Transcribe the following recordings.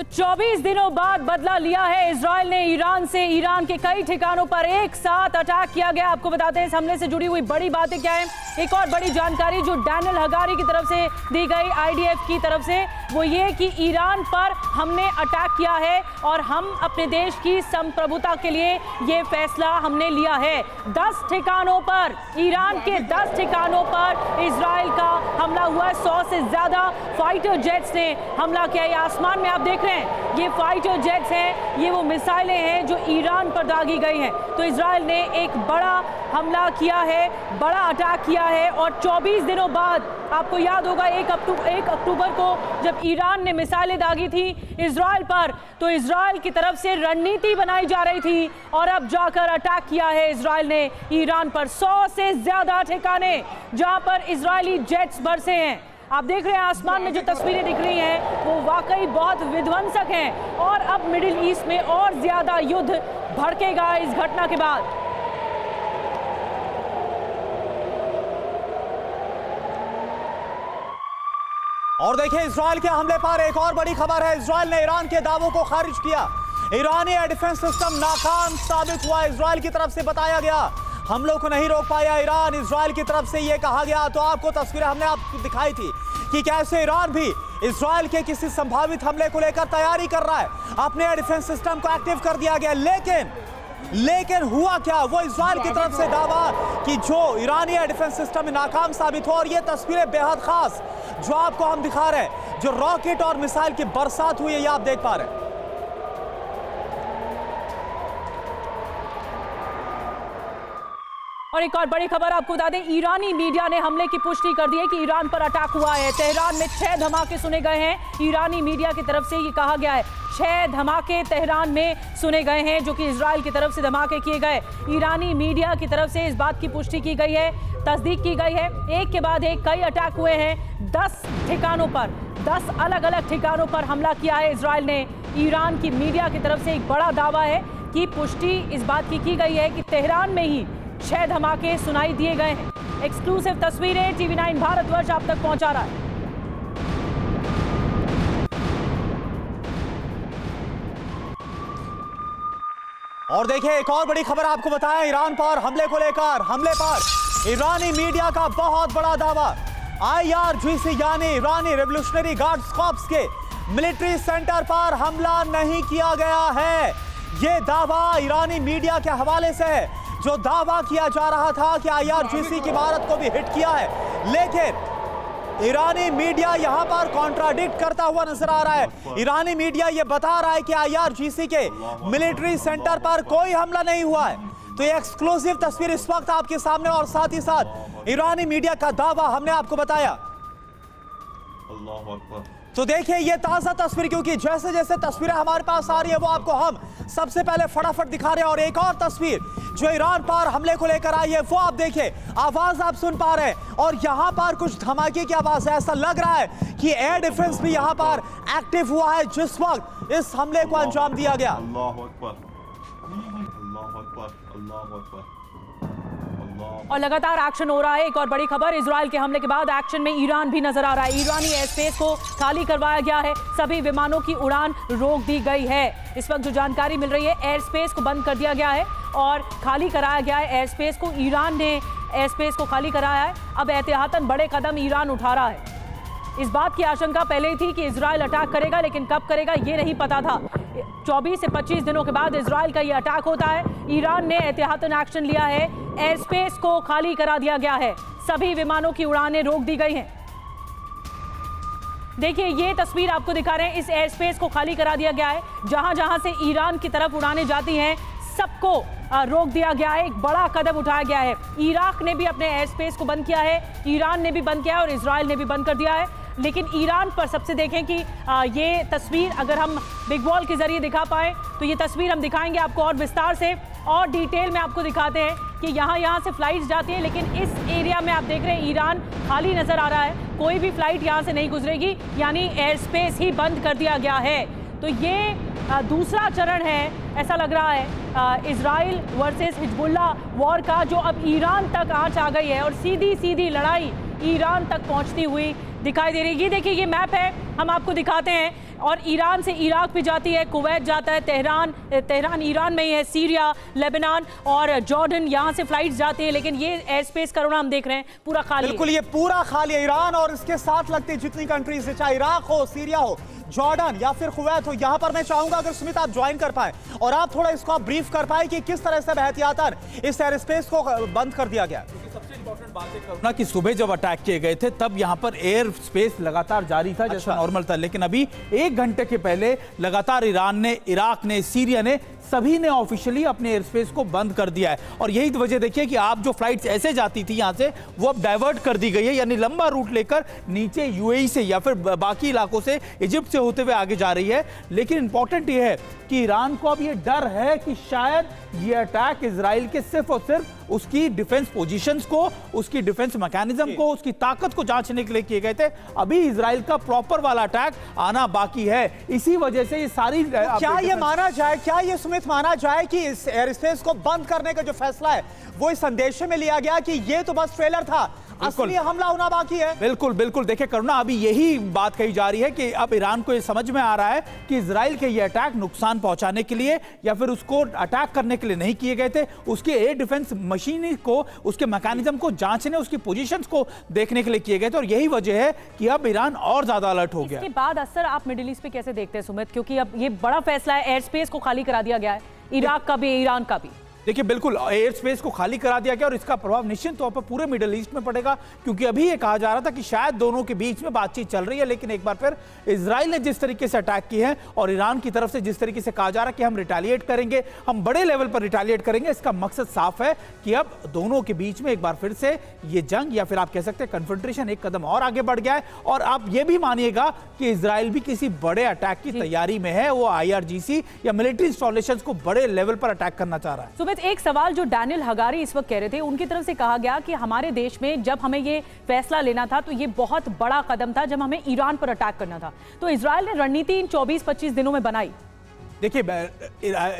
तो 24 दिनों बाद बदला लिया है इजराइल ने ईरान से। ईरान के कई ठिकानों पर एक साथ अटैक किया गया। आपको बताते हैं इस हमले से जुड़ी हुई बड़ी बातें क्या है। एक और बड़ी जानकारी जो डैनियल हगारी की तरफ से दी गई आईडीएफ की तरफ से, वो ये कि ईरान पर हमने अटैक किया है और हम अपने देश की संप्रभुता के लिए ये फैसला हमने लिया है। 10 ठिकानों पर, ईरान के 10 ठिकानों पर इजराइल का हमला हुआ है। 100 से ज्यादा फाइटर जेट्स ने हमला किया है। आसमान में आप देख रहे हैं ये फाइटर जेट्स हैं, ये वो मिसाइलें हैं जो ईरान पर दागी गई हैं। तो इजराइल ने एक बड़ा हमला किया है, बड़ा अटैक किया है। और 24 दिनों बाद, आपको याद होगा 1 अक्टूबर को जब ईरान ने मिसाइलें दागी थी इजराइल पर, तो इजराइल की तरफ से रणनीति बनाई जा रही थी और अब जाकर अटैक किया है इजराइल ने ईरान पर। 100 से ज्यादा ठिकाने जहां पर इजरायली जेट्स बरसे हैं। आप देख रहे हैं आसमान में जो तस्वीरें दिख रही हैं वो वाकई बहुत विध्वंसक हैं। और अब मिडिल ईस्ट में और ज्यादा युद्ध भड़केगा इस घटना के बाद। और देखिए इजराइल के हमले पर एक और बड़ी खबर है। इजराइल ने ईरान के दावों को खारिज किया। ईरानी एयर डिफेंस सिस्टम नाकाम साबित हुआ। इजराइल की तरफ से बताया गया हमलों को नहीं रोक पाया ईरान। इजराइल की तरफ से यह कहा गया। तो आपको तस्वीरें हमने आपको दिखाई थी कि कैसे ईरान भी इजराइल के किसी संभावित हमले को लेकर तैयारी कर रहा है। अपने एयर डिफेंस सिस्टम को एक्टिव कर दिया गया। लेकिन हुआ क्या? वो इजराइल की तरफ से दावा कि जो ईरानी एयर डिफेंस सिस्टम में नाकाम साबित हुआ। और ये तस्वीरें बेहद खास जो आपको हम दिखा रहे हैं, जो रॉकेट और मिसाइल की बरसात हुई है, ये आप देख पा रहे हैं। और एक और बड़ी खबर आपको बता दें, ईरानी मीडिया ने हमले की पुष्टि कर दी है कि ईरान पर अटैक हुआ है। तेहरान में 6 धमाके सुने गए हैं। ईरानी मीडिया की तरफ से ये कहा गया है 6 धमाके तेहरान में सुने गए हैं, जो कि इजराइल की तरफ से धमाके किए गए। ईरानी मीडिया की तरफ से इस बात की पुष्टि की गई है, तस्दीक की गई है। एक के बाद एक कई अटैक हुए हैं। 10 ठिकानों पर, 10 अलग अलग ठिकानों पर हमला किया है इजराइल ने। ईरान की मीडिया की तरफ से एक बड़ा दावा है कि पुष्टि इस बात की गई है कि तेहरान में ही 6 धमाके सुनाई दिए गए हैं। एक्सक्लूसिव तस्वीरें TV9 भारतवर्ष आप तक पहुंचा रहा है। और देखिए एक और बड़ी खबर आपको बताएं ईरान पर हमले को लेकर। हमले पर ईरानी मीडिया का बहुत बड़ा दावा। IRGC यानी ईरानी रेवोल्यूशनरी गार्ड्स कॉर्प्स के मिलिट्री सेंटर पर हमला नहीं किया गया है। यह दावा ईरानी मीडिया के हवाले से है, जो दावा किया जा रहा था कि IRGC की इमारत को भी हिट किया है। लेकिन ईरानी मीडिया यहां पर कॉन्ट्राडिक्ट करता हुआ नजर आ रहा है। ईरानी मीडिया यह बता रहा है कि IRGC के मिलिट्री सेंटर पर कोई हमला नहीं हुआ है। तो ये एक्सक्लूसिव तस्वीर इस वक्त आपके सामने, और साथ ही साथ ईरानी मीडिया का दावा हमने आपको बताया। तो देखिए ये ताजा तस्वीर, क्योंकि जैसे जैसे तस्वीरें हमारे पास आ रही है वो आपको हम सबसे पहले फटाफट दिखा रहे हैं। और एक और तस्वीर जो ईरान पर हमले को लेकर आई है वो आप देखिए, आवाज आप सुन पा रहे हैं और यहाँ पर कुछ धमाके की आवाज है। ऐसा लग रहा है कि एयर डिफेंस भी यहाँ पर एक्टिव हुआ है जिस वक्त इस हमले को अंजाम दिया गया। और लगातार एक्शन हो रहा है। एक और बड़ी खबर, इजराइल के हमले के बाद एक्शन में ईरान भी नजर आ रहा है। ईरानी एयर स्पेस को खाली करवाया गया है, सभी विमानों की उड़ान रोक दी गई है। इस वक्त जो जानकारी मिल रही है, एयर स्पेस को बंद कर दिया गया है और खाली कराया गया है एयर स्पेस को। ईरान ने एयर स्पेस को खाली कराया है। अब एहतियातन बड़े कदम ईरान उठा रहा है। इस बात की आशंका पहले ही थी कि इजराइल अटैक करेगा, लेकिन कब करेगा ये नहीं पता था। 24 से 25 दिनों के बाद इजराइल का ये अटैक होता है। ईरान ने एहतियातन एक्शन लिया है, एयर स्पेस को खाली करा दिया गया है, सभी विमानों की उड़ानें रोक दी गई हैं। देखिए ये तस्वीर आपको दिखा रहे हैं, इस एयर स्पेस को खाली करा दिया गया है। जहां जहां से ईरान की तरफ उड़ानें जाती हैं सबको रोक दिया गया है। एक बड़ा कदम उठाया गया है। इराक ने भी अपने एयर स्पेस को बंद किया है, ईरान ने भी बंद किया है और इजराइल ने भी बंद कर दिया है। लेकिन ईरान पर सबसे देखें कि ये तस्वीर अगर हम बिग वॉल के जरिए दिखा पाए तो ये तस्वीर हम दिखाएंगे आपको और विस्तार से और डिटेल में आपको दिखाते हैं कि यहाँ से फ्लाइट्स जाती हैं। लेकिन इस एरिया में आप देख रहे हैं ईरान खाली नजर आ रहा है, कोई भी फ्लाइट यहाँ से नहीं गुजरेगी, यानी एयर स्पेस ही बंद कर दिया गया है। तो ये दूसरा चरण है, ऐसा लग रहा है इजराइल वर्सेस हिजबुल्लाह वॉर का, जो अब ईरान तक आंच आ गई है और सीधी सीधी लड़ाई ईरान तक पहुंचती हुई दिखाई दे रही है। ये देखिए ये मैप है, हम आपको दिखाते हैं और ईरान से इराक पे जाती है, कुवैत जाता है, तेहरान ईरान में ही है, सीरिया, लेबनान और जॉर्डन, यहाँ से फ्लाइट्स जाती है। लेकिन ये एयर स्पेस करुणा हम देख रहे हैं पूरा खाली। बिल्कुल, ये पूरा खाली है। ईरान और इसके साथ लगती जितनी कंट्रीज है, चाहे इराक हो, सीरिया हो, जॉर्डन या फिर कुवैत हो, यहां पर मैं चाहूंगा अगर सुमित आप ज्वाइन कर पाए और आप थोड़ा इसको आप ब्रीफ कर पाए कि किस तरह से एहतियातन इस एयर स्पेस को बंद कर दिया गया। सबसे इंपॉर्टेंट बात है करुणा कि सुबह जब अटैक किए गए थे तब यहां पर एयर स्पेस लगातार जारी था, जैसा नॉर्मल था। लेकिन अभी 1 घंटे के पहले लगातार ईरान ने, इराक ने, सीरिया ने, सभी ने ऑफिशियली अपने एयर स्पेस को बंद कर दिया है। और यही वजह देखिए कि आप जो फ्लाइट्स ऐसे जाती थी यहां से, वो अब डाइवर्ट कर दी गई है, यानी लंबा रूट लेकर नीचे यूएई से या फिर बाकी इलाकों से, इजिप्ट से होते हुए आगे जा रही है। लेकिन इंपॉर्टेंट ये है कि ईरान को अब ये डर है कि शायद ये अटैक इजराइल के सिर्फ और सिर्फ उसकी डिफेंस पोजीशंस को, उसकी डिफेंस मैकेनिज्म को, उसकी ताकत को जांचने के लिए किए गए थे। अभी इजराइल का प्रॉपर वाला अटैक आना बाकी है। इसी वजह से ये सारी क्या ये माना जाए, क्या ये सुमित माना जाए कि इस एयर स्पेस को बंद करने का जो फैसला है वो इस संदेश में लिया गया कि ये तो बस ट्रेलर था, असली हमला होना बाकी है? बिल्कुल बिल्कुल, देखिए करुणा, अभी यही बात कही जा रही है कि अब ईरान को ये समझ में आ रहा है कि इजराइल के ये अटैक नुकसान पहुंचाने के लिए या फिर उसको अटैक करने के लिए नहीं किए गए थे। उसके एयर डिफेंस मशीनरी को, उसके मैकेनिज्म को जांचने, उसकी पोजीशंस को देखने के लिए किए गए थे। और यही वजह है कि अब ईरान और ज्यादा अलर्ट हो गया। इसके बाद असर आप मिडिल ईस्ट पे कैसे देखते हैं सुमित, क्योंकि अब ये बड़ा फैसला है, एयर स्पेस को खाली करा दिया गया है, इराक का भी, ईरान का भी। देखिए बिल्कुल, एयर स्पेस को खाली करा दिया गया और इसका प्रभाव निश्चित तौर पर पूरे मिडिल ईस्ट में पड़ेगा। क्योंकि अभी ये कहा जा रहा था कि शायद दोनों के बीच में बातचीत चल रही है, लेकिन एक बार फिर इजराइल ने जिस तरीके से अटैक की है और ईरान की तरफ से जिस तरीके से कहा जा रहा है कि हम रिटेलिएट करेंगे, हम बड़े लेवल पर रिटेलिएट करेंगे, इसका मकसद साफ है कि अब दोनों के बीच में एक बार फिर से ये जंग या फिर आप कह सकते हैं कन्फ्रंटेशन एक कदम और आगे बढ़ गया है। और आप ये भी मानिएगा कि इजराइल भी किसी बड़े अटैक की तैयारी में है। वो IRGC या मिलिट्री इंस्टॉलेशन को बड़े लेवल पर अटैक करना चाह रहा है। सुमित, एक सवाल जो डैनियल हगारी इस वक्त कह रहे थे, उनकी तरफ से कहा गया कि हमारे देश में जब हमें ये फैसला लेना था तो ये बहुत बड़ा कदम था जब हमें ईरान पर अटैक करना था। तो इजराइल ने रणनीति इन 24-25 दिनों में बनाई। देखिए,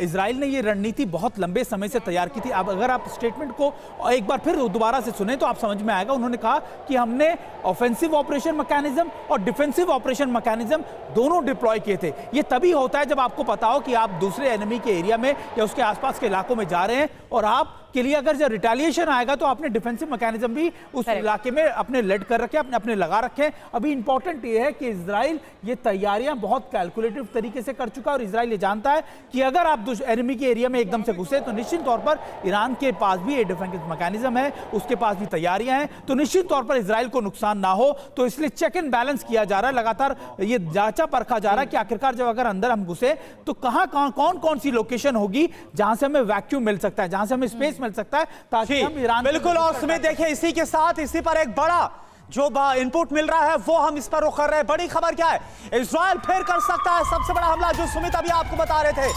इजराइल ने ये रणनीति बहुत लंबे समय से तैयार की थी। अब अगर आप स्टेटमेंट को एक बार फिर दोबारा से सुने तो आप समझ में आएगा। उन्होंने कहा कि हमने ऑफेंसिव ऑपरेशन मैकेनिज्म और डिफेंसिव ऑपरेशन मैकेनिज्म दोनों डिप्लॉय किए थे। ये तभी होता है जब आपको पता हो कि आप दूसरे एनिमी के एरिया में या उसके आसपास के इलाकों में जा रहे हैं और आप के लिए अगर जब रिटेलिएशन आएगा तो आपने डिफेंसिव मैकेनिज्म भी उस इलाके में अपने लेड कर रखे, अपने लगा रखे। अभी इंपॉर्टेंट ये है कि इजराइल ये तैयारियां बहुत कैलकुलेटिव तरीके से कर चुका है और इजराइल ये जानता है कि अगर आप एनिमी के एरिया में एकदम से घुसे तो निश्चित तौर पर ईरान के पास भी ये डिफेंस मैकेनिज्म है, उसके पास भी तैयारियां हैं, तो निश्चित तौर पर इजराइल को नुकसान ना हो। तो इसलिए चेक एंड बैलेंस किया जा रहा है, लगातार ये जांचा परखा जा रहा है कि आखिरकार जब अगर अंदर हम घुसे तो कहां कौन कौन सी लोकेशन होगी जहां से हमें वैक्यूम मिल सकता है, जहां से हमें स्पेस मिल सकता है, ताकि हम ईरान। बिल्कुल, और सुमित देखिए, इसी के साथ इसी पर एक बड़ा जो इनपुट मिल रहा है वो हम इस पर रुख कर रहे हैं। बड़ी खबर क्या है, इजराइल फिर कर सकता है सबसे बड़ा हमला, जो सुमित अभी आपको बता रहे थे।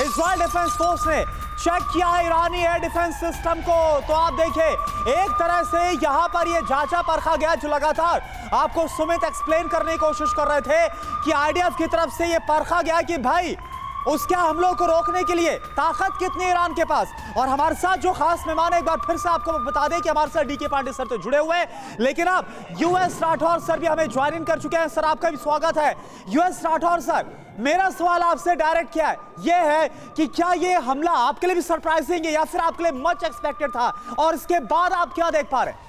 इजराइल डिफेंस फोर्स ने चेक किया है ईरानी एयर डिफेंस सिस्टम को। तो आप देखिए, एक तरह से यहां पर ये जांचा परखा गया, जो लगातार आपको सुमित एक्सप्लेन करने की कोशिश कर रहे थे कि IDF की तरफ से ये परखा गया कि भाई उसके हमलों को रोकने के लिए ताकत कितनी ईरान के पास। और हमारे साथ जो खास मेहमान है, एक बार फिर से आपको बता दें कि हमारे साथ DK पांडे सर तो जुड़े हुए हैं, लेकिन अब US राठौर सर भी हमें ज्वाइन इन कर चुके हैं। सर, आपका भी स्वागत है। US राठौर सर, मेरा सवाल आपसे डायरेक्ट क्या है, यह है कि क्या ये हमला आपके लिए भी सरप्राइजिंग है या फिर आपके लिए मच एक्सपेक्टेड था, और इसके बाद आप क्या देख पा रहे हैं?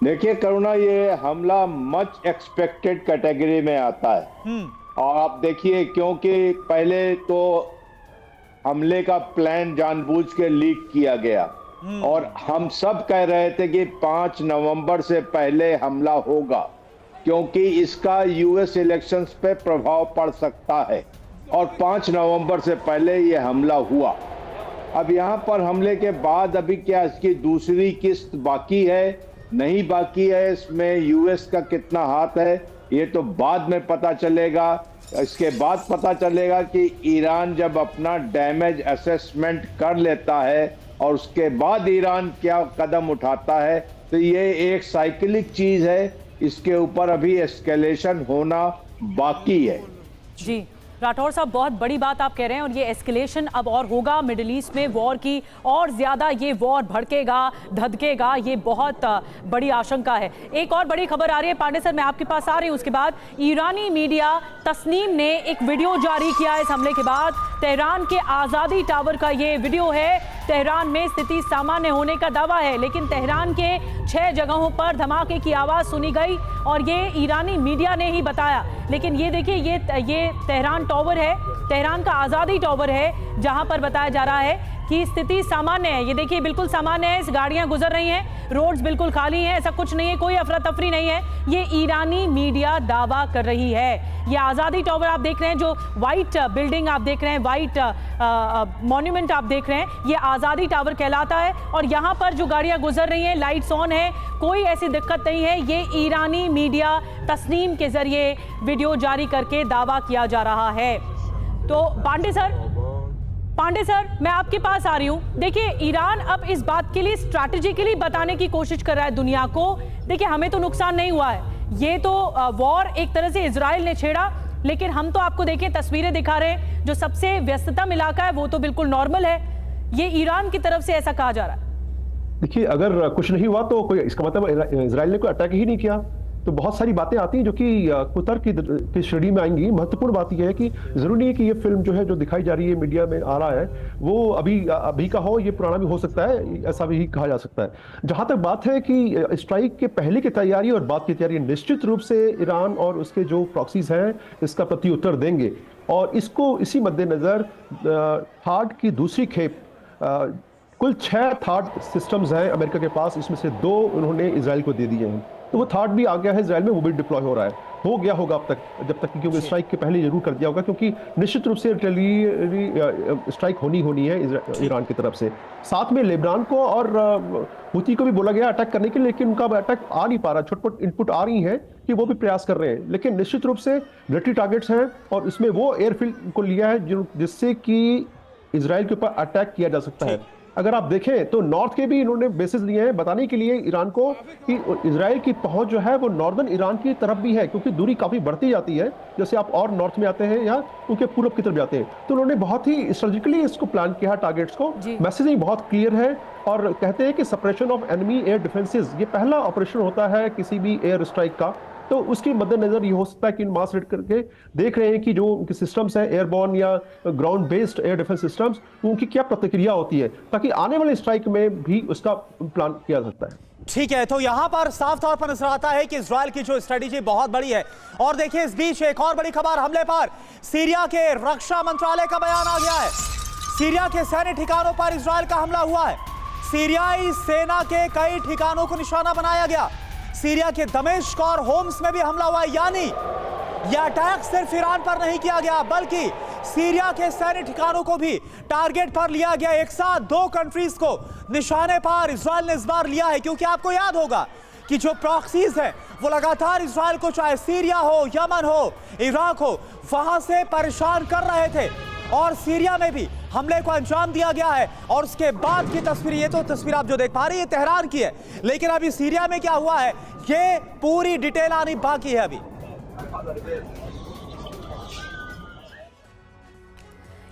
देखिए करुणा, ये हमला मच एक्सपेक्टेड कैटेगरी में आता है। और आप देखिए, क्योंकि पहले तो हमले का प्लान जानबूझ के लीक किया गया और हम सब कह रहे थे कि 5 नवंबर से पहले हमला होगा, क्योंकि इसका US इलेक्शंस पे प्रभाव पड़ सकता है। और 5 नवंबर से पहले ये हमला हुआ। अब यहाँ पर हमले के बाद अभी क्या इसकी दूसरी किस्त बाकी है, नहीं बाकी है, इसमें US का कितना हाथ है, ये तो बाद में पता चलेगा। इसके बाद पता चलेगा कि ईरान जब अपना डैमेज असेसमेंट कर लेता है और उसके बाद ईरान क्या कदम उठाता है। तो ये एक साइक्लिक चीज है, इसके ऊपर अभी एस्केलेशन होना बाकी है। जी, राठौर साहब, बहुत बड़ी बात आप कह रहे हैं और ये एस्केलेशन अब और होगा मिडिल ईस्ट में वॉर की, और ज़्यादा ये वॉर भड़केगा, धधकेगा, ये बहुत बड़ी आशंका है। एक और बड़ी खबर आ रही है पांडे सर, मैं आपके पास आ रही हूँ उसके बाद। ईरानी मीडिया तस्नीम ने एक वीडियो जारी किया है इस हमले के बाद। तेहरान के आज़ादी टावर का ये वीडियो है। तेहरान में स्थिति सामान्य होने का दावा है, लेकिन तेहरान के 6 जगहों पर धमाके की आवाज़ सुनी गई और ये ईरानी मीडिया ने ही बताया। लेकिन ये देखिए, ये तेहरान टावर है, तेहरान का आज़ादी टावर है, जहां पर बताया जा रहा है कि स्थिति सामान्य है। ये देखिए बिल्कुल सामान्य है, गाड़ियां गुजर रही हैं, रोड्स बिल्कुल खाली हैं, ऐसा कुछ नहीं है, कोई अफरा तफरी नहीं है। ये ईरानी मीडिया दावा कर रही है। ये आज़ादी टावर आप देख रहे हैं, जो वाइट बिल्डिंग आप देख रहे हैं, वाइट मॉन्यूमेंट आप देख रहे हैं, ये आज़ादी टावर कहलाता है। और यहाँ पर जो गाड़ियां गुजर रही हैं, लाइट्स ऑन है, कोई ऐसी दिक्कत नहीं है। ये ईरानी मीडिया तस्नीम के जरिए वीडियो जारी करके दावा किया जा रहा है। तो पांडे सर, मैं आपके पास आ रही हूं। देखिए, ईरान अब इस बात के लिए स्ट्रैटेजिकली बताने की कोशिश कर रहा है दुनिया को, देखिए हमें तो नुकसान नहीं हुआ है, ये तो वॉर एक तरह से इजराइल ने छेड़ा, लेकिन हम तो आपको देखिए तस्वीरें दिखा रहे हैं, जो सबसे व्यस्ततम इलाका है वो तो बिल्कुल नॉर्मल है। ये ईरान की तरफ से ऐसा कहा जा रहा है। देखिए, अगर कुछ नहीं हुआ तो कोई, इसका मतलब इजराइल ने कोई अटैक ही नहीं किया, तो बहुत सारी बातें आती हैं जो कि कुतर्क की श्रेणी में आएंगी। महत्वपूर्ण बात यह है कि जरूरी नहीं है कि ये फिल्म जो है, जो दिखाई जा रही है, मीडिया में आ रहा है, वो अभी का हो, ये पुराना भी हो सकता है, ऐसा भी कहा जा सकता है। जहां तक बात है कि स्ट्राइक के पहले की तैयारी और बाद की तैयारी, निश्चित रूप से ईरान और उसके जो प्रॉक्सीज हैं इसका प्रति उत्तर देंगे, और इसको इसी मद्देनजर थाड की दूसरी खेप, कुल 6 थाड सिस्टम्स हैं अमेरिका के पास, इसमें से 2 उन्होंने इजराइल को दे दिए हैं, तो वो थाड भी आ गया है इजराइल में, वो भी डिप्लॉय हो रहा है, हो गया होगा अब तक, जब तक क्योंकि स्ट्राइक के पहले जरूर कर दिया होगा, क्योंकि निश्चित रूप से रिटेलियरी स्ट्राइक होनी है ईरान की तरफ से। साथ में लेबनान को और हुती को भी बोला गया अटैक करने के लिए, लेकिन उनका अटैक आ नहीं पा रहा, छोट-मोट इनपुट आ रही हैं कि वो भी प्रयास कर रहे हैं, लेकिन निश्चित रूप से मिलिट्री टारगेट्स हैं और इसमें वो एयरफील्ड को लिया है जिससे कि इजराइल के ऊपर अटैक किया जा सकता है। अगर आप देखें तो नॉर्थ के भी इन्होंने बेसिस लिए हैं बताने के लिए ईरान को कि इजराइल की पहुंच जो है वो नॉर्दर्न ईरान की तरफ भी है, क्योंकि दूरी काफी बढ़ती जाती है जैसे आप और नॉर्थ में आते हैं या उनके पूर्व की तरफ जाते हैं। तो उन्होंने बहुत ही स्ट्रेटेजिकली इसको प्लान किया है, टारगेट्स को। मैसेजिंग बहुत क्लियर है और कहते हैं कि suppression of enemy air defences, ये पहला ऑपरेशन होता है किसी भी एयर स्ट्राइक का, तो उसके मद्देनजर ये हो सकता है कि इन मास रेड करके देख रहे हैं कि जो उनके सिस्टम्स हैं, एयरबॉर्न या ground based air defence systems, उनकी क्या प्रतिक्रिया होती है, ताकि आने वाले स्ट्राइक में भी उसका प्लान किया जा सकता है। ठीक है, तो यहां पर साफ तौर पर नजर आता है कि इजराइल की जो स्ट्रेटेजी बहुत बड़ी है। और देखिए, इस बीच एक और बड़ी खबर हमले पर सीरिया के रक्षा मंत्रालय का बयान आ गया है। सीरिया के सैन्य ठिकानों पर इजराइल का हमला हुआ है। सीरियाई सेना के कई ठिकानों को निशाना बनाया गया। सीरिया के दमिश्क और होम्स में भी हमला हुआ है, यानी यह अटैक सिर्फ ईरान पर नहीं किया गया, बल्कि सीरिया के सैन्य ठिकानों को भी टारगेट पर लिया गया। एक साथ 2 कंट्रीज को निशाने पर इजराइल ने इस बार लिया है, क्योंकि आपको याद होगा कि जो प्रॉक्सीज हैं वो लगातार इजराइल को, चाहे सीरिया हो, यमन हो, इराक हो, वहां से परेशान कर रहे थे। और सीरिया में भी हमले को अंजाम दिया गया है। और उसके बाद की तस्वीर, ये तो तस्वीर आप जो देख पा रही है तेहरान की है, लेकिन अभी सीरिया में क्या हुआ है ये पूरी डिटेल आनी बाकी है अभी।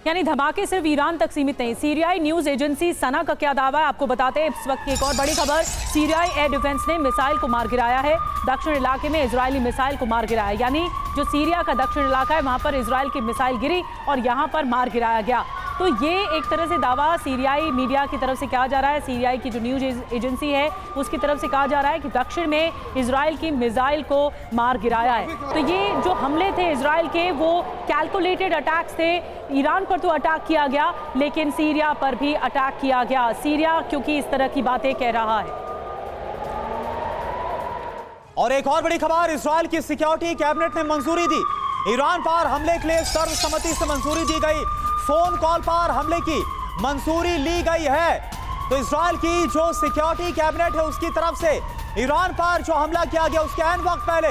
यानी धमाके सिर्फ ईरान तक सीमित नहीं। सीरियाई न्यूज एजेंसी सना का क्या दावा है आपको बताते हैं। इस वक्त की एक और बड़ी खबर, सीरियाई एयर डिफेंस ने मिसाइल को मार गिराया है। दक्षिण इलाके में इजरायली मिसाइल को मार गिराया, यानी जो सीरिया का दक्षिण इलाका है वहां पर इजराइल की मिसाइल गिरी और यहां पर मार गिराया गया। तो ये एक तरह से दावा सीरियाई मीडिया की तरफ से कहा जा रहा है, सीरियाई की जो न्यूज एजेंसी है उसकी तरफ से कहा जा रहा है कि दक्षिण में इजराइल की मिसाइल को मार गिराया है। तो ये जो हमले थे इजराइल के, वो कैलकुलेटेड अटैक्स थे। ईरान पर तो अटैक किया गया, लेकिन सीरिया पर भी अटैक किया गया। सीरिया क्योंकि इस तरह की बातें कह रहा है। और एक और बड़ी खबर, इजराइल की सिक्योरिटी कैबिनेट ने मंजूरी दी। ईरान पर हमले के लिए सर्वसम्मति से मंजूरी दी गई। फोन कॉल पर हमले की मंजूरी ली गई है। तो इजराइल की जो सिक्योरिटी कैबिनेट है उसकी तरफ से ईरान पर जो हमला किया गया उसके एन वक्त पहले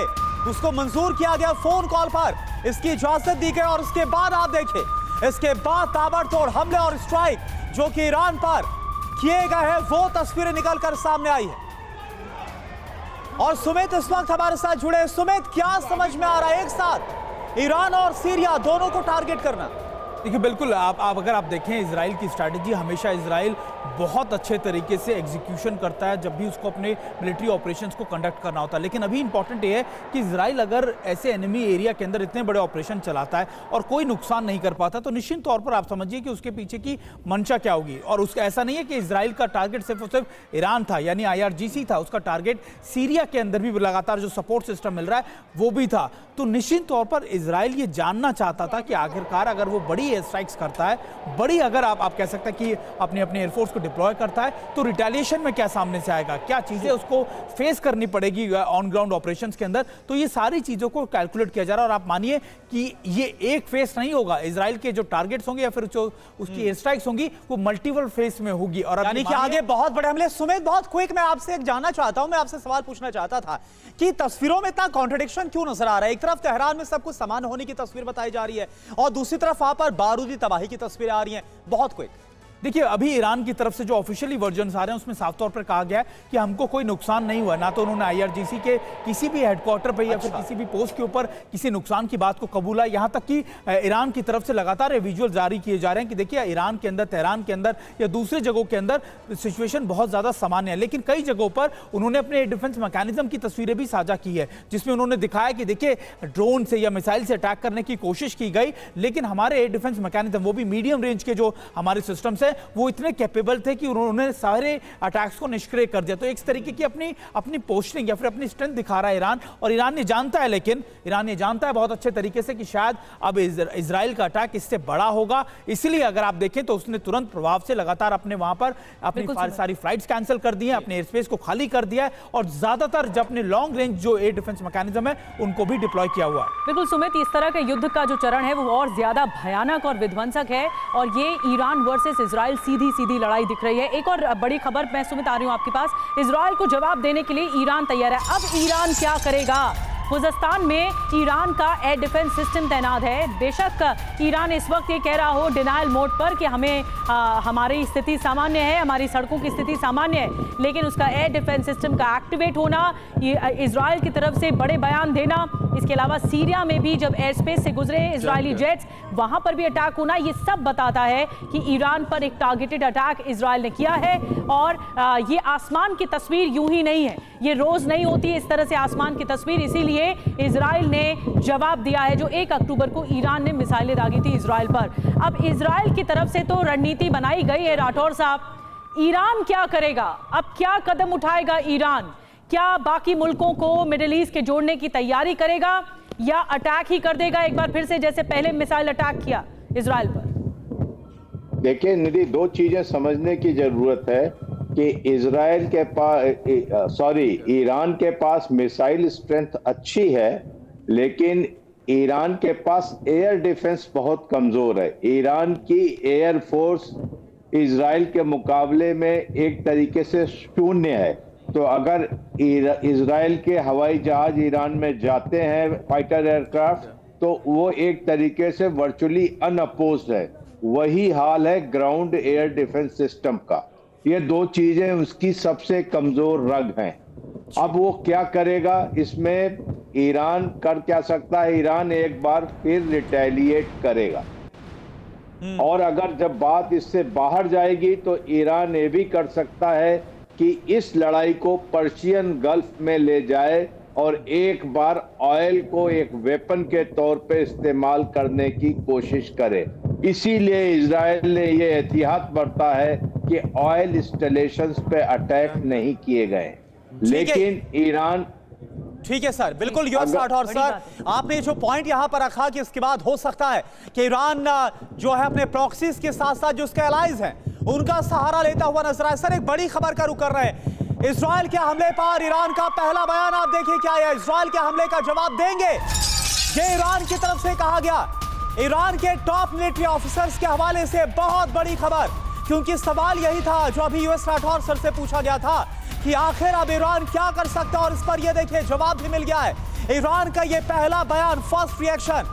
उसको मंजूर किया गया। फोन कॉल पर इसकी इजाजत दी गई और उसके बाद आप देखिए, इसके बाद ताबड़तोड़ हमले और स्ट्राइक जो कि ईरान पर किए गए हैं वो तस्वीरें निकलकर सामने आई है। और सुमित इस वक्त हमारे साथ जुड़े। सुमित, क्या समझ में आ रहा है? एक साथ ईरान और सीरिया दोनों को टारगेट करना। देखिए बिल्कुल, आप अगर आप देखें इजराइल की स्ट्रैटेजी, हमेशा इजराइल बहुत अच्छे तरीके से एग्जीक्यूशन करता है जब भी उसको अपने मिलिट्री ऑपरेशंस को कंडक्ट करना होता है। लेकिन अभी इंपॉर्टेंट ये है कि इजराइल अगर ऐसे एनिमी एरिया के अंदर इतने बड़े ऑपरेशन चलाता है और कोई नुकसान नहीं कर पाता, तो निश्चित तौर पर आप समझिए कि उसके पीछे की मंशा क्या होगी। और उसका ऐसा नहीं है कि इजराइल का टारगेट सिर्फ और सिर्फ ईरान था, यानी IRGC था, उसका टारगेट सीरिया के अंदर भी लगातार जो सपोर्ट सिस्टम मिल रहा है वो भी था। तो निश्चित तौर पर इजराइल ये जानना चाहता था कि आखिरकार अगर वो बड़ी एयर स्ट्राइक्स करता है, बड़ी अगर आप कह सकते हैं कि अपने एयरफोर्स को डिप्लॉय करता है, तो रिटेलिएशन में क्या सामने से आएगा, क्या चीजें उसको फेस करनी पड़ेगी ऑन ग्राउंड ऑपरेशंस के अंदर। तो ये सारी चीजों को कैलकुलेट किया जा रहा है। और आप मानिए कि ये एक फेस नहीं होगा, इजराइल के जो टारगेट्स होंगे या फिर जो उसकी एयर स्ट्राइक्स होंगी वो मल्टीपल फेस में होगी। और यानी कि आगे बहुत बड़े हमले। सुमित, बहुत क्विक मैं आपसे एक जानना चाहता हूं, मैं आपसे सवाल पूछना चाहता था कि तस्वीरों में इतना कॉन्ट्रडिक्शन क्यों नजर आ रहा है? एक तरफ तेहरान में सब कुछ समान होने की तस्वीर बताई जा रही है और दूसरी तरफ वहां पर बारूदी तबाही की तस्वीरें आ रही हैं। बहुत क्विक। देखिए, अभी ईरान की तरफ से जो ऑफिशियली वर्जन्स आ रहे हैं उसमें साफ तौर पर कहा गया है कि हमको कोई नुकसान नहीं हुआ। ना तो उन्होंने IRGC के किसी भी हेडक्वार्टर पे या फिर किसी भी पोस्ट के ऊपर किसी नुकसान की बात को कबूला। यहाँ तक कि ईरान की तरफ से लगातार विजुअल जारी किए जा रहे हैं कि देखिए ईरान के अंदर, तेहरान के अंदर या दूसरे जगहों के अंदर सिचुएशन बहुत ज़्यादा सामान्य है। लेकिन कई जगहों पर उन्होंने अपने डिफेंस मैकेनिज्म की तस्वीरें भी साझा की है, जिसमें उन्होंने दिखाया कि देखिए ड्रोन से या मिसाइल से अटैक करने की कोशिश की गई, लेकिन हमारे एयर डिफेंस मैकेनिज्म, वो भी मीडियम रेंज के जो हमारे सिस्टम्स हैं, वो इतने कैपेबल थे कि उन्होंने सारे अटैक्स को निष्क्रिय कर दिया। तो एक तरीके की अपनी पोस्टिंग या फिर अपनी स्ट्रेंथ दिखा रहा है ईरान। और ईरान ये जानता है, लेकिन ईरान ये जानता है बहुत अच्छे तरीके से कि शायद अब इजराइल का अटैक इससे बड़ा होगा। इसलिए अगर आप देखें तो उसने तुरंत प्रभाव से लगातार अपने वहां पर अपनी सारी फ्लाइट्स कैंसिल कर दी है, अपने एयर स्पेस को खाली कर दिया है और ज्यादातर जो अपने लॉन्ग रेंज जो एयर डिफेंस मैकेनिज्म है उनको भी डिप्लॉय किया हुआ है। बिल्कुल सुमित, इस तरह के युद्ध का जो चरण है वो और ज्यादा भयानक और विध्वंसक है और ये ईरान वर्सेस इजराइल सीधी लड़ाई दिख रही है। एक और बड़ी खबर मैं सुमित आ रही हूं आपके पास, इजराइल को जवाब देने के लिए ईरान तैयार है। अब ईरान क्या करेगा? खुजस्तान में ईरान का एयर डिफेंस सिस्टम तैनात है। बेशक ईरान इस वक्त ये कह रहा हो डिनायल मोड पर कि हमारी स्थिति सामान्य है, हमारी सड़कों की स्थिति सामान्य है, लेकिन उसका एयर डिफेंस सिस्टम का एक्टिवेट होना, इजराइल की तरफ से बड़े बयान देना, इसके अलावा सीरिया में भी जब एयर स्पेस से गुजरे इजरायली जेट्स, वहां पर भी अटैक होना, ये सब बताता है कि ईरान पर एक टारगेटेड अटैक इजराइल ने किया है। और ये आसमान की तस्वीर यूं ही नहीं है, ये रोज नहीं होती है इस तरह से आसमान की तस्वीर, इसीलिए इजराइल ने जवाब दिया है। जो 1 अक्टूबर को ईरान ने मिसाइलें दागी थी इजराइल पर। अब इजराइल की तरफ से तो रणनीति बनाई गई है राठौर साहब, ईरान क्या करेगा? अब क्या कदम उठाएगा ईरान? क्या बाकी मुल्कों को मिडिल ईस्ट के जोड़ने की तैयारी करेगा या अटैक ही कर देगा एक बार फिर से, जैसे पहले मिसाइल अटैक किया इजराइल पर? देखिए निधि, 2 चीजें समझने की जरूरत है कि इजराइल के पास ईरान के पास मिसाइल स्ट्रेंथ अच्छी है, लेकिन ईरान के पास एयर डिफेंस बहुत कमजोर है। ईरान की एयर फोर्स इजराइल के मुकाबले में एक तरीके से शून्य है। तो अगर इजराइल के हवाई जहाज ईरान में जाते हैं, फाइटर एयरक्राफ्ट, तो वो एक तरीके से वर्चुअली अनअपोज्ड है। वही हाल है ग्राउंड एयर डिफेंस सिस्टम का। ये 2 चीजें उसकी सबसे कमजोर रग हैं। अब वो क्या करेगा, इसमें ईरान कर क्या सकता है? ईरान एक बार फिर रिटेलिएट करेगा और अगर जब बात इससे बाहर जाएगी तो ईरान ये भी कर सकता है कि इस लड़ाई को पर्शियन गल्फ में ले जाए और एक बार ऑयल को एक वेपन के तौर पे इस्तेमाल करने की कोशिश करे। इसीलिए इजराइल ने ये एहतियात बरता है कि ऑयल इंस्टॉलेशंस पे अटैक नहीं किए गए, लेकिन ईरान। ठीक है सर, बिल्कुल यूएस राठौर सर, आपने जो पॉइंट यहां पर रखा कि इसके बाद हो सकता है कि ईरान जो है अपने प्रॉक्सीज के साथ साथ जो उसके एलाइज हैं उनका सहारा लेता हुआ नजर आए। सर, एक बड़ी खबर का रुख कर रहे हैं, इजराइल के हमले पर ईरान का पहला बयान आप देखिए क्या है। इजराइल के हमले का जवाब देंगे, ये ईरान की तरफ से कहा गया। ईरान के टॉप मिलिट्री ऑफिसर्स के हवाले से बहुत बड़ी खबर, क्योंकि सवाल यही था जो अभी यूएस राठौर सर से पूछा गया था कि आखिर अब ईरान क्या कर सकता है, और इस पर ये देखिए जवाब भी मिल गया है। ईरान का ये पहला बयान, फर्स्ट रिएक्शन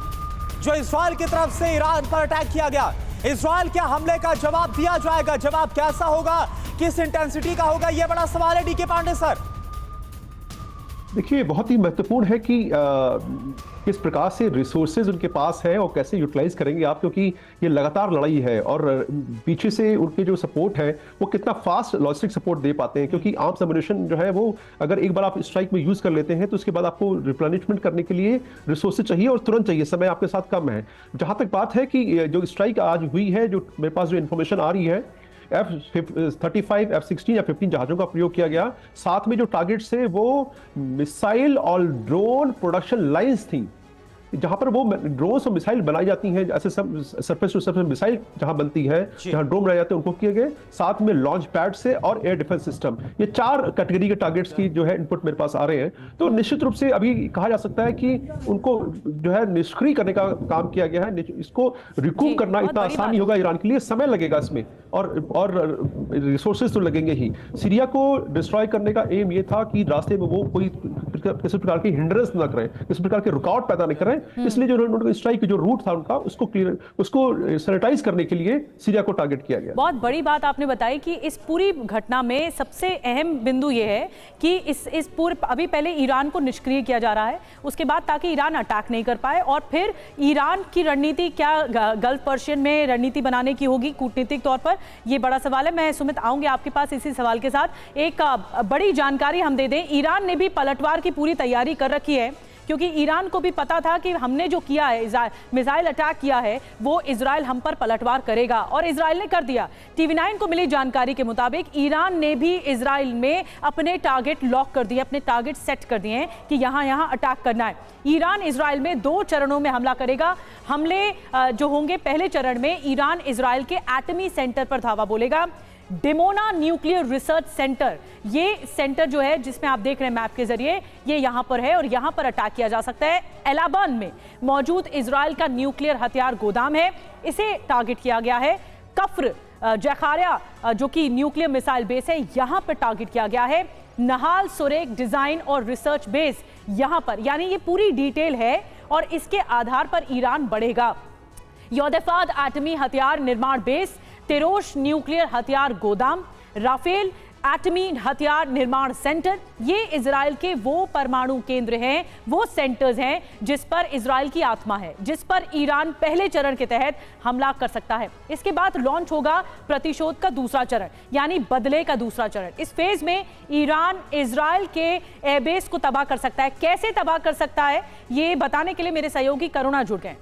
जो इजराइल की तरफ से ईरान पर अटैक किया गया, इजराइल के हमले का जवाब दिया जाएगा। जवाब कैसा होगा, किस इंटेंसिटी का होगा, यह बड़ा सवाल है। DK Pandey sir. देखिए, बहुत ही महत्वपूर्ण है कि किस प्रकार से रिसोर्सेज उनके पास है और कैसे यूटिलाइज करेंगे आप, क्योंकि ये लगातार लड़ाई है और पीछे से उनके जो सपोर्ट है वो कितना फास्ट लॉजिस्टिक सपोर्ट दे पाते हैं, क्योंकि आर्म्स एमुनिशन जो है वो अगर एक बार आप स्ट्राइक में यूज कर लेते हैं तो उसके बाद आपको रिप्लेनिशमेंट करने के लिए रिसोर्सेज चाहिए और तुरंत चाहिए, समय आपके साथ कम है। जहां तक बात है कि जो स्ट्राइक आज हुई है, जो मेरे पास जो इन्फॉर्मेशन आ रही है, F-35, F-16 या 15 जहाजों का प्रयोग किया गया। साथ में जो टारगेट्स थे वो मिसाइल और ड्रोन प्रोडक्शन लाइंस थी, जहां पर वो ड्रोन और मिसाइल बनाई जाती हैं, ऐसे सब सरफेस टू सरफेस मिसाइल जहां बनती है, जहां ड्रोन बनाए जाते हैं, उनको किए गए। साथ में लॉन्च पैड से और एयर डिफेंस सिस्टम, ये 4 कैटेगरी के टारगेट्स की जो है इनपुट मेरे पास आ रहे हैं। तो निश्चित रूप से अभी कहा जा सकता है कि उनको जो है निष्क्रिय करने का काम किया गया है। इसको रिकूप करना इतना आसान नहीं होगा ईरान के लिए, समय लगेगा इसमें और रिसोर्सेज तो लगेंगे ही। सीरिया को डिस्ट्रॉय करने का एम ये था कि रास्ते में वो कोई किसी प्रकार की हिंड्रेंस ना करें, किसी प्रकार के रुकावट पैदा नहीं करें। इसलिए जो उनका स्ट्राइक जो रूट था उनका, उसको सैनिटाइज करने के लिए सीरिया को टारगेट किया गया। बहुत बड़ी बात आपने बताई कि इस पूरी घटना में सबसे अहम बिंदु यह है कि इस पूरे अभी पहले ईरान को निष्क्रिय किया जा रहा है, उसके बाद ताकि ईरान अटैक नहीं कर पाए, और फिर ईरान की रणनीति क्या गल्फ पर्शियन में रणनीति बनाने की होगी कूटनीतिक तौर पर, ये बड़ा सवाल है। मैं सुमित आऊंगी आपके पास इसी सवाल के साथ। एक बड़ी जानकारी हम दे दें, ईरान ने भी पलटवार की पूरी तैयारी कर रखी है, क्योंकि ईरान को भी पता था कि हमने जो किया है, मिसाइल अटैक किया है, वो इजराइल हम पर पलटवार करेगा, और इजराइल ने कर दिया। TV9 को मिली जानकारी के मुताबिक ईरान ने भी इजराइल में अपने टारगेट लॉक कर दिए, अपने टारगेट सेट कर दिए हैं कि यहां अटैक करना है। ईरान इजराइल में 2 चरणों में हमला करेगा। हमले जो होंगे, पहले चरण में ईरान इजराइल के एटमी सेंटर पर धावा बोलेगा। डिमोना न्यूक्लियर रिसर्च सेंटर, ये सेंटर जो है जिसमें आप देख रहे हैं मैप के जरिए, ये यहां पर है और यहां पर अटैक किया जा सकता है। एलाबान में मौजूद इजराइल का न्यूक्लियर हथियार गोदाम है, इसे टारगेट किया गया है। कफ्र जखारिया जो कि न्यूक्लियर मिसाइल बेस है, यहां पर टारगेट किया गया है। नहाल सुरेख डिजाइन और रिसर्च बेस यहां पर, यानी ये पूरी डिटेल है और इसके आधार पर ईरान बढ़ेगा। योदेफाद एटमी हथियार निर्माण बेस, तेरोश न्यूक्लियर हथियार गोदाम, राफेल एटमी हथियार निर्माण सेंटर, ये इजराइल के वो परमाणु केंद्र हैं, वो सेंटर्स हैं जिस पर इजराइल की आत्मा है, जिस पर ईरान पहले चरण के तहत हमला कर सकता है। इसके बाद लॉन्च होगा प्रतिशोध का दूसरा चरण, यानी बदले का दूसरा चरण। इस फेज में ईरान इजराइल के एयरबेस को तबाह कर सकता है। कैसे तबाह कर सकता है, ये बताने के लिए मेरे सहयोगी करुणा जुड़ गए।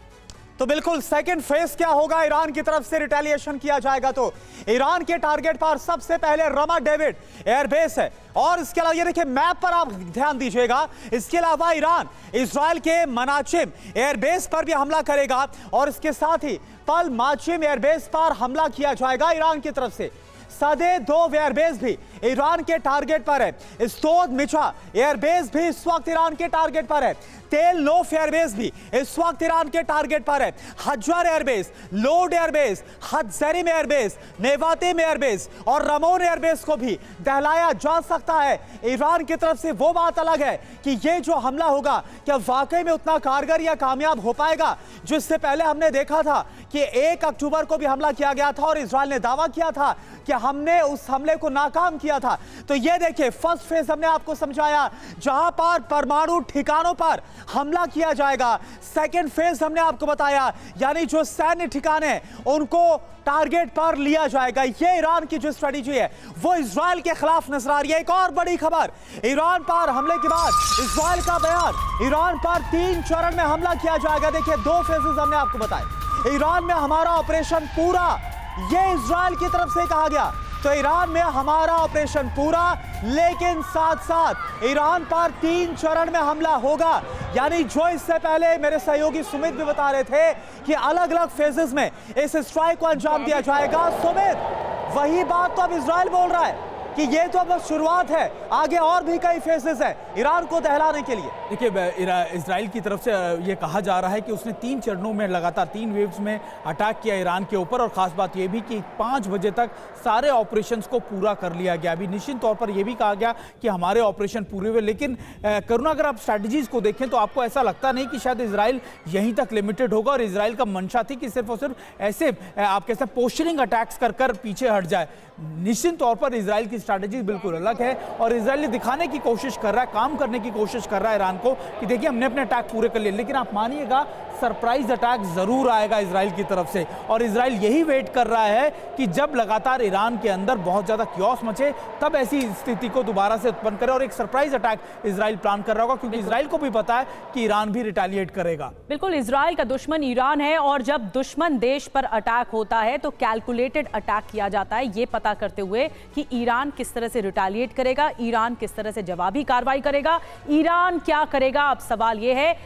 तो बिल्कुल सेकंड फेज क्या होगा, ईरान की तरफ से रिटेलिएशन किया जाएगा तो ईरान के टारगेट पर सबसे पहले रमा डेविड एयरबेस है, और इसके अलावा ये देखिए मैप पर आप ध्यान दीजिएगा, इसके अलावा ईरान इजराइल के मनाचिम एयरबेस पर भी हमला करेगा, और इसके साथ ही पल माचिम एयरबेस पर हमला किया जाएगा ईरान की तरफ से। सदे 2 एयरबेस भी ईरान के टारगेट पर है। इस्तोद मिचा एयरबेस भी इस वक्त ईरान के टारगेट पर है। तेल लोफ एयरबेस भी इस वक्त ईरान के टारगेट पर है। Hatzor airbase, Lod airbase, Hatzerim airbase, Nevatim airbase और रमोन एयरबेस को भी दहलाया जा सकता है। ईरान की तरफ से वो बात अलग है कि ये जो हमला होगा क्या वाकई में उतना कारगर या कामयाब हो पाएगा, जिससे पहले हमने देखा था कि 1 अक्टूबर को भी हमला किया गया था और इजराइल ने दावा किया था कि हमने उस हमले को नाकाम किया था। तो ये देखिए फर्स्ट फेज हमने आपको समझाया, जहां पर परमाणु ठिकानों पर हमला किया जाएगा। सेकंड फेज हमने आपको बताया, यानी जो सैन्य ठिकाने उनको टारगेट पर लिया जाएगा। ये ईरान की जो स्ट्रेटेजी है वो इजराइल के खिलाफ नजर आ रही है। एक और बड़ी खबर, ईरान पर हमले के बाद इजराइल का बयान, ईरान पर 3 चरण में हमला किया जाएगा। देखिए 2 फेजेस हमने आपको बताए। ईरान में हमारा ऑपरेशन पूरा, ये इजराइल की तरफ से कहा गया। तो ईरान में हमारा ऑपरेशन पूरा, लेकिन साथ साथ ईरान पर 3 चरण में हमला होगा। यानी जो इससे पहले मेरे सहयोगी सुमित भी बता रहे थे कि अलग अलग फेजेस में इस स्ट्राइक को अंजाम दिया जाएगा। सुमित, वही बात तो अब इजराइल बोल रहा है कि ये तो बस शुरुआत है, आगे और भी कई फेजेस हैं ईरान को दहलाने के लिए। देखिए इजराइल की तरफ से ये कहा जा रहा है कि उसने 3 चरणों में लगातार 3 वेव्स में अटैक किया ईरान के ऊपर, और खास बात ये भी कि 5 बजे तक सारे ऑपरेशंस को पूरा कर लिया गया। अभी निश्चित तौर पर यह भी कहा गया कि हमारे ऑपरेशन पूरे हुए, लेकिन करुणा अगर आप स्ट्रैटेजीज को देखें तो आपको ऐसा लगता नहीं कि शायद इजराइल यहीं तक लिमिटेड होगा, और इजराइल का मंशा थी कि सिर्फ और सिर्फ ऐसे आप कहते हैं पोस्चरिंग अटैक्स कर पीछे हट जाए। निश्चित तौर पर इजराइल की स्ट्रैटेजी बिल्कुल अलग है और इजराइल दिखाने की कोशिश कर रहा है, काम करने की कोशिश कर रहा है ईरान को कि देखिए हमने अपने अटैक पूरे कर लिए। लेकिन आप मानिएगा सरप्राइज अटैक जरूर आएगा इजराइल की तरफ से और इजराइल यही वेट कर रहा है कि जब लगातार ईरान के अंदर बहुत ज्यादा क्योस मचे तब ऐसी स्थिति को दोबारा से उत्पन्न करे और एक सरप्राइज अटैक इजराइल प्लान कर रहा होगा, क्योंकि इजराइल को भी पता है कि ईरान भी रिटेलिएट करेगा। बिल्कुल, इजराइल का दुश्मन ईरान है और जब दुश्मन देश पर अटैक होता है तो कैलकुलेटेड अटैक किया जाता है, ये पता करते हुए कि ईरान किस तरह से रिटेलिएट करेगा, ईरान किस तरह से जवाबी कार्रवाई करेगा, ईरान क्या करेगा। अब सवाल यह है